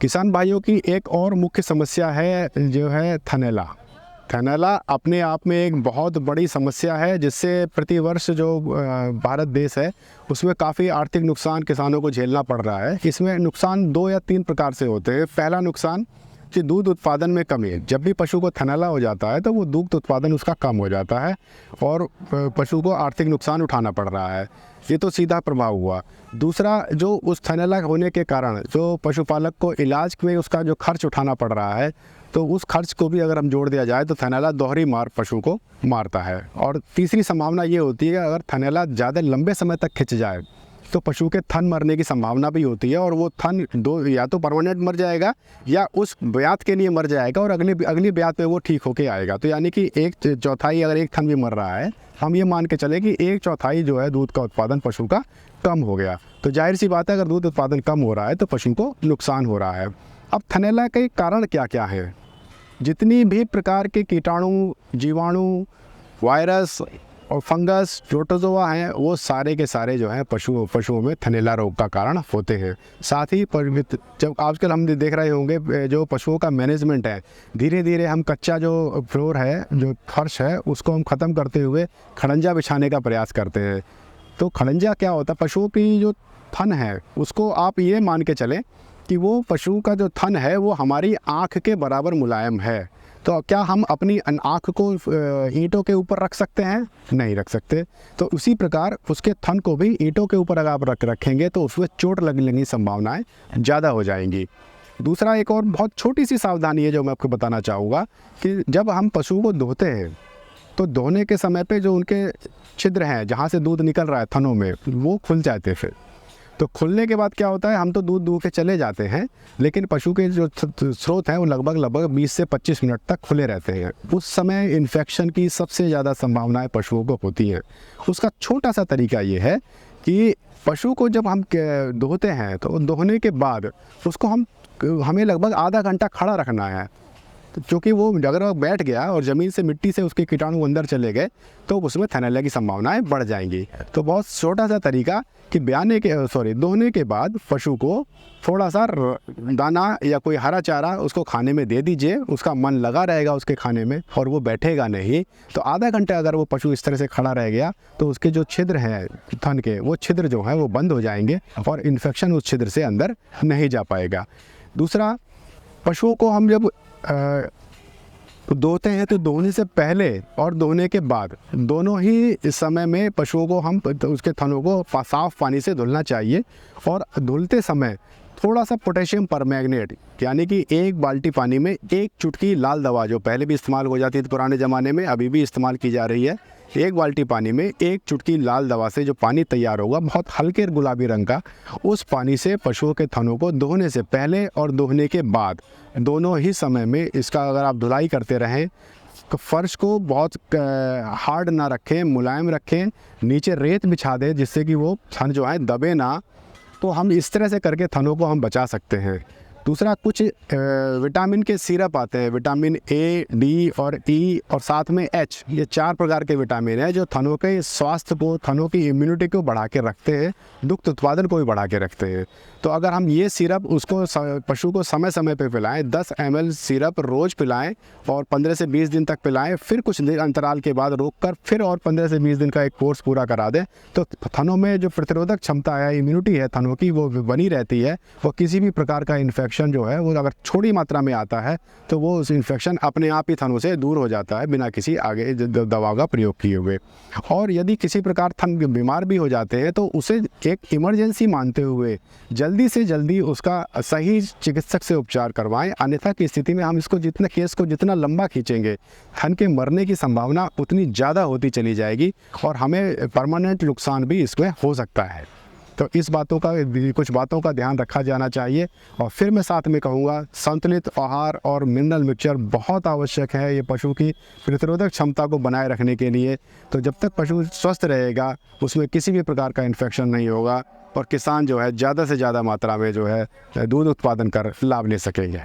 किसान भाइयों की एक और मुख्य समस्या है जो है थनैला। थनैला अपने आप में एक बहुत बड़ी समस्या है जिससे प्रतिवर्ष जो भारत देश है उसमें काफ़ी आर्थिक नुकसान किसानों को झेलना पड़ रहा है। इसमें नुकसान 2 या 3 प्रकार से होते हैं। पहला नुकसान कि दूध उत्पादन में कमी है। जब भी पशु को थनैला हो जाता है तो वो दूध उत्पादन उसका कम हो जाता है और पशु को आर्थिक नुकसान उठाना पड़ रहा है। ये तो सीधा प्रभाव हुआ। दूसरा, जो उस थनैला होने के कारण जो पशुपालक को इलाज में उसका जो खर्च उठाना पड़ रहा है, तो उस खर्च को भी अगर हम जोड़ दिया जाए तो थनैला दोहरी मार पशु को मारता है। और तीसरी संभावना ये होती है कि अगर थनैला ज़्यादा लंबे समय तक खिंच जाए तो पशु के थन मरने की संभावना भी होती है और वो थन या तो परमानेंट मर जाएगा या उस ब्यात के लिए मर जाएगा और अगली ब्यात में वो ठीक होके आएगा। तो यानी कि 1/4 अगर एक थन भी मर रहा है, हम ये मान के चले कि 1/4 जो है दूध का उत्पादन पशु का कम हो गया। तो जाहिर सी बात है, अगर दूध उत्पादन कम हो रहा है तो पशु को नुकसान हो रहा है। अब थनैला के कारण क्या क्या है? जितनी भी प्रकार के कीटाणु, जीवाणु, वायरस और फंगस, प्रोटोजोआ हैं, वो सारे के सारे जो हैं पशुओं में थनैला रोग का कारण होते हैं। साथ ही जब आजकल हम देख रहे होंगे जो पशुओं का मैनेजमेंट है, धीरे धीरे हम कच्चा जो फ्लोर है, जो फर्श है, उसको हम ख़त्म करते हुए खड़ंजा बिछाने का प्रयास करते हैं। तो खड़ंजा क्या होता है? पशुओं की जो थन है उसको आप ये मान के चलें कि वो पशु का जो थन है वो हमारी आँख के बराबर मुलायम है। तो क्या हम अपनी आँख को ईंटों के ऊपर रख सकते हैं? नहीं रख सकते। तो उसी प्रकार उसके थन को भी ईंटों के ऊपर अगर आप रखेंगे तो उसमें चोट लगने की संभावनाएं ज़्यादा हो जाएंगी। दूसरा, एक और बहुत छोटी सी सावधानी है जो मैं आपको बताना चाहूँगा कि जब हम पशु को धोते हैं तो धोने के समय पे जो उनके छिद्र हैं जहाँ से दूध निकल रहा है थनों में, वो खुल जाते फिर। तो खुलने के बाद क्या होता है, हम तो दूध दूह के चले जाते हैं, लेकिन पशु के जो स्रोत हैं वो लगभग 20 से 25 मिनट तक खुले रहते हैं। उस समय इन्फेक्शन की सबसे ज़्यादा संभावनाएं पशुओं को होती हैं। उसका छोटा सा तरीका ये है कि पशु को जब हम धोते हैं तो धोने के बाद उसको हमें लगभग आधा घंटा खड़ा रखना है। क्योंकि वो अगर वो बैठ गया और ज़मीन से, मिट्टी से उसके कीटाणु अंदर चले गए तो उसमें थनैला की संभावनाएं बढ़ जाएंगी। तो बहुत छोटा सा तरीका कि धोने के बाद पशु को थोड़ा सा दाना या कोई हरा चारा उसको खाने में दे दीजिए। उसका मन लगा रहेगा उसके खाने में और वो बैठेगा नहीं। तो आधा घंटा अगर वो पशु इस तरह से खड़ा रह गया तो उसके जो छिद्र हैं थन के, वो छिद्र जो हैं वो बंद हो जाएंगे और इन्फेक्शन उस छिद्र से अंदर नहीं जा पाएगा। दूसरा, पशुओं को हम जब धोते हैं तो धोने से पहले और धोने के बाद दोनों ही समय में पशुओं को हम उसके थनों को साफ़ पानी से धुलना चाहिए। और धुलते समय थोड़ा सा पोटेशियम परमैंगनेट, यानी कि 1 बाल्टी पानी में 1 चुटकी लाल दवा, जो पहले भी इस्तेमाल हो जाती थी पुराने ज़माने में, अभी भी इस्तेमाल की जा रही है। 1 बाल्टी पानी में 1 चुटकी लाल दवा से जो पानी तैयार होगा, बहुत हल्के गुलाबी रंग का, उस पानी से पशुओं के थनों को धोने से पहले और धोने के बाद दोनों ही समय में इसका अगर आप धुलाई करते रहें, तो फर्श को बहुत हार्ड ना रखें, मुलायम रखें, नीचे रेत बिछा दें जिससे कि वो थन जो है दबे ना। तो हम इस तरह से करके थनों को हम बचा सकते हैं। दूसरा, कुछ विटामिन के सिरप आते हैं, विटामिन ए, डी और ई और साथ में एच, ये 4 प्रकार के विटामिन हैं जो थनों के स्वास्थ्य को, थनों की इम्यूनिटी को बढ़ा के रखते हैं, दुग्ध उत्पादन को भी बढ़ा के रखते हैं। तो अगर हम ये सिरप उसको पशु को समय समय पे पिलाएं, 10 ml सिरप रोज़ पिलाएं और 15 से 20 दिन तक पिलाएं, फिर कुछ अंतराल के बाद रोक कर फिर और 15 से 20 दिन का एक कोर्स पूरा करा दें, तो थनों में जो प्रतिरोधक क्षमता है, इम्यूनिटी है थनों की, वो बनी रहती है। वो किसी भी प्रकार का इन्फेक्शन जो है वो अगर छोटी मात्रा में आता है तो वो उस इन्फेक्शन अपने आप ही थनों से दूर हो जाता है बिना किसी आगे दवा का प्रयोग किए हुए। और यदि किसी प्रकार थन बीमार भी हो जाते हैं तो उसे एक इमरजेंसी मानते हुए जल्दी से जल्दी उसका सही चिकित्सक से उपचार करवाएं। अन्यथा की स्थिति में हम केस को जितना लंबा खींचेंगे, थन के मरने की संभावना उतनी ज़्यादा होती चली जाएगी और हमें परमानेंट नुकसान भी इसमें हो सकता है। तो कुछ बातों का ध्यान रखा जाना चाहिए। और फिर मैं साथ में कहूँगा, संतुलित आहार और मिनरल मिक्सचर बहुत आवश्यक है ये पशु की प्रतिरोधक क्षमता को बनाए रखने के लिए। तो जब तक पशु स्वस्थ रहेगा उसमें किसी भी प्रकार का इन्फेक्शन नहीं होगा और किसान जो है ज़्यादा से ज़्यादा मात्रा में जो है दूध उत्पादन कर लाभ ले सकेंगे।